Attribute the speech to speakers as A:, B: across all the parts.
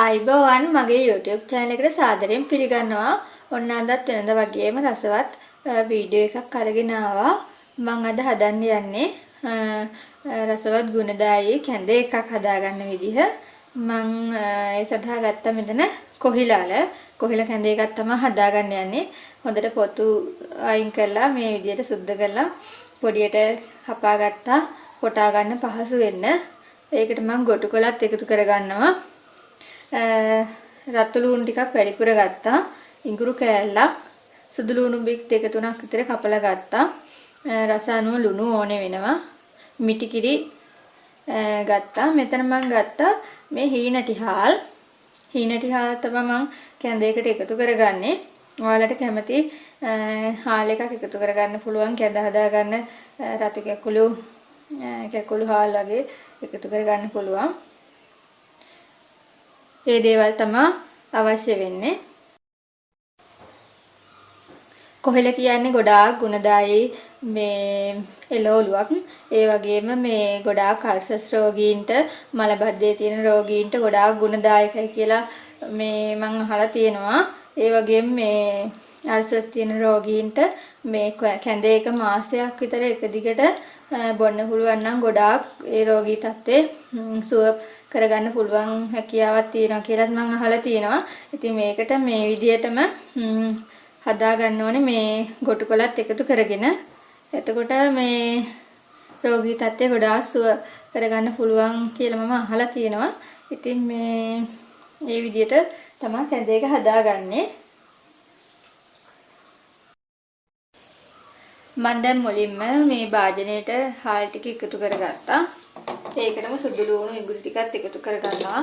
A: ආයිබෝවන් මගේ YouTube channel එකට සාදරයෙන් පිළිගන්නවා. ඔන්න අදත් වෙනද වගේම රසවත් වීඩියෝ එකක් අරගෙන ආවා. මම අද හදන්න යන්නේ රසවත් ගුණදායී කැඳේ එකක් හදාගන්න විදිහ. මම ඒ සඳහා ගත්ත මෙතන කොහිල කැඳේ එකක් තමයි හදාගන්න යන්නේ. හොඳට පොතු අයින් කරලා මේ විදිහට සුද්ධ කරලා පොඩියට කපා ගත්තා. කොටා ගන්න පහසු වෙන්න. ඒකට මම ගොටු කොලත් එකතු කරගන්නවා. රතු ලුණු ටිකක් වැඩිපුර ගත්තා. ඉඟුරු කෑල්ලක්, සුදු ලුණු බික් 2-3ක් විතර කපලා ගත්තා. රස අනුව ලුණු ඕනේ වෙනවා. මිටි කිරි ගත්තා. මෙතන මම ගත්තා මේ හීනටි හාල් තමයි මම කැඳේකට එකතු කරගන්නේ. ඔයාලට කැමති හාල් එකක් එකතු කරගන්න පුළුවන්. කැඳ හදාගන්න රතු කැකුළු හාල් වගේ එකතු කරගන්න පුළුවන්. මේ දේවල් තමයි අවශ්‍ය වෙන්නේ. කොහෙල කියන්නේ ගොඩාක් ගුණදායී මේ එළවලුවක්. ඒ වගේම මේ ගොඩාක් අල්සර්ස් රෝගීන්ට, මලබද්ධයේ තියෙන රෝගීන්ට ගොඩාක් ගුණදායකයි කියලා මේ මම අහලා තියෙනවා. ඒ වගේම මේ අල්සර්ස් තියෙන රෝගීන්ට මේ කැඳේ එක මාසයක් විතර එක දිගට බොන්න පුළුවන් නම් ගොඩාක් ඒ රෝගී තත්ත්වේ සුව කරගන්න පුළුවන් හැකියාවක් තියෙනවා කියලාත් මම අහලා තියෙනවා. ඉතින් මේකට මේ විදිහටම හදා ගන්න ඕනේ මේ ගොටු කොලත් එකතු කරගෙන. එතකොට මේ රෝගී තත්ත්වය ගොඩාක් සුව කරගන්න පුළුවන් කියලා මම අහලා තියෙනවා. ඉතින් මේ විදිහට තමයි කැඳේ එක හදාගන්නේ. මම දැන් මුලින්ම මේ භාජනයේට හාල් ටික එකතු කරගත්තා. ඒකටම සුදු ලුණු ඉඟුරු ටිකත් එකතු කරගන්නවා.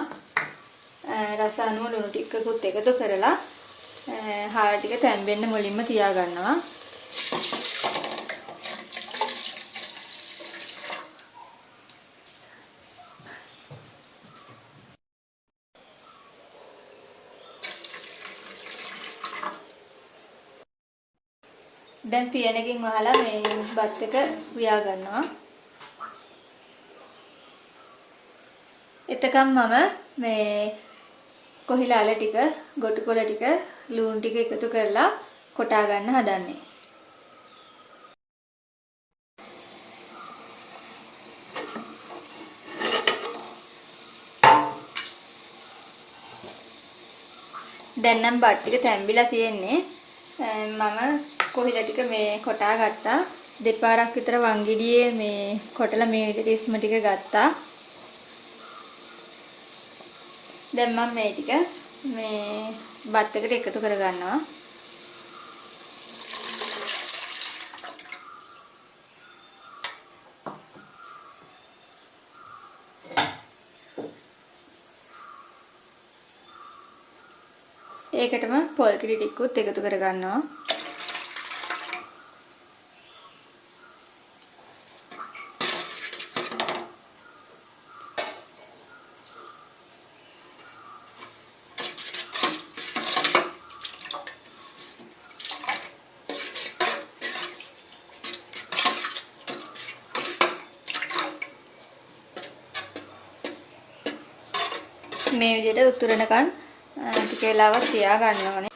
A: රස අනුව ලුණු ටිකකුත් එකතු කරලා හාල් ටික තැම්බෙන්න මුලින්ම තියා ගන්නවා. දැන් පියනකින් වහලා මේ බත් එක උයා ගන්නවා. එතකම් මම මේ කොහිලාල ටික, ගොටු කොළ ටික, ලුණු ටික එකතු කරලා කොටා ගන්න හදන්නේ. දැන් නම් බත් ටික තැම්බිලා තියෙන්නේ. මම කොහිලා ටික මේ කොටා ගත්තා. දෙපාරක් විතර වංගිඩියේ මේ කොටලා මේ විදිහට ඉස්ම ටික ගත්තා. දැන් මම මේ ටික මේ බත් එකට එකතු කරගන්නවා. ඒකටම පොල් කිරි ටිකකුත් එකතු කරගන්නවා. මේ විදිහට උතුරනකන් ටික වෙලාවක් තියා ගන්න ඕනේ.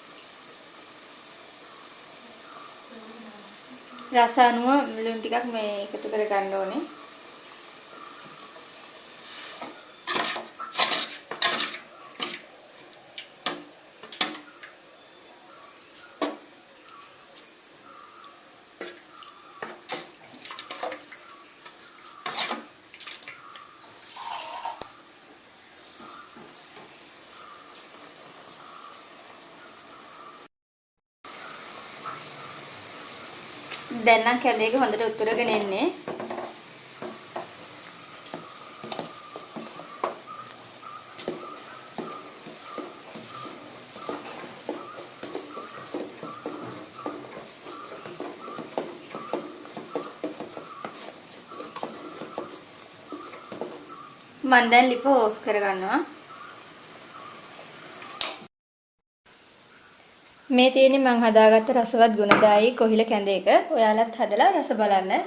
A: රස අනුව ලුණු ටිකක් මේ එකතු කර ගන්න ඕනේ. දැන් නම් කැඳේ එක හොඳට උතුරගෙන එන්නේ. මම දැන් ලිප ඕෆ් කරගන්නවා. මේ තියෙන්නේ මම හදාගත්ත රසවත් ගුණදායී කොහිල කැඳේක. ඔයාලත් හදලා රස බලන්න.